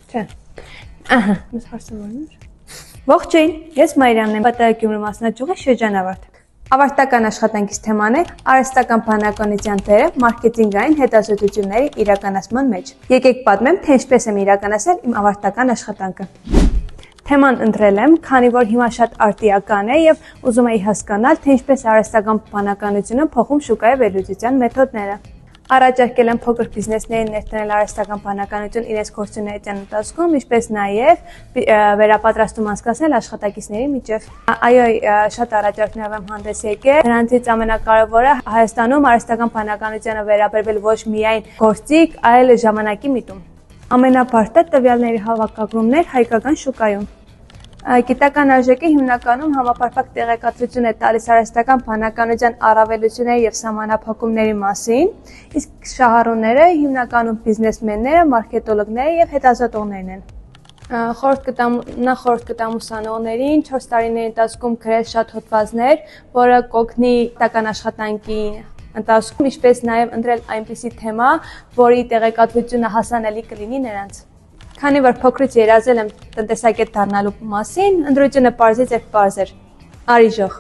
Չէ։ Ահա, ես հարցնում եմ։ Ողջույն, ես Մարիամն եմ, ՊՏ Գյումրի մասնաճյուղի շրջանավարտ։ Ավարտական աշխատանքից թեման է արհեստական բանականության դերը մարքեթինգային հետազոտությունների իրականացման մեջ։ Եկեք պատմեմ, թե ինչպես եմ իրականացրել իմ ավարտական աշխատանքը։ Թեման ընտրել եմ, քանի որ հիմա շատ արտիական է եւ ուզում էի հասկանալ, թե ինչպես արհեստական բանականությունը փոխում շուկայի վերլուծության մեթոդները։ Առաջարկել եմ փոքր բիզնեսներին ներդնել արհեստական բանականություն իրենց գործունեության ընթացքում, ինչպես նաև վերապատրաստում անցկացնել աշխատակիցների միջև։ Այո, շատ առաջարկներով եմ հանդես եկել։ Նրանցից ամենակարևորը Հայաստանում արհեստական բանականությանը վերաբերվել ոչ միայն գործիք, այլ ժամանակի միտում։ Ամենաբարձր տվյալների հավաքագրումներ հայկական շուկայում։ Գիտական արժեքը հիմնականում համապարփակ տեղեկատվություն է տալիս արհեստական բանականության առավելությունների եւ սահմանափակումների մասին, իսկ շահառուները հիմնականում բիզնեսմենները, մարքետոլոգները եւ հետազոտողներն են։ Խորհուրդ կտամ ուսանողներին 4 տարիների ընթացքում գրել շատ հոդվածներ, որը կօգնի տական աշխատանքի ընթացքում, ինչպես նաեւ ընտրել այնպիսի թեմա, որի տեղեկատվությունը հասանելի կլինի նրանց։ Քանի որ փոքրից երազել եմ տնտեսագետ դառնալու մասին, ընտրությունը պարզից եւ պարզ էր։ Արի ժող։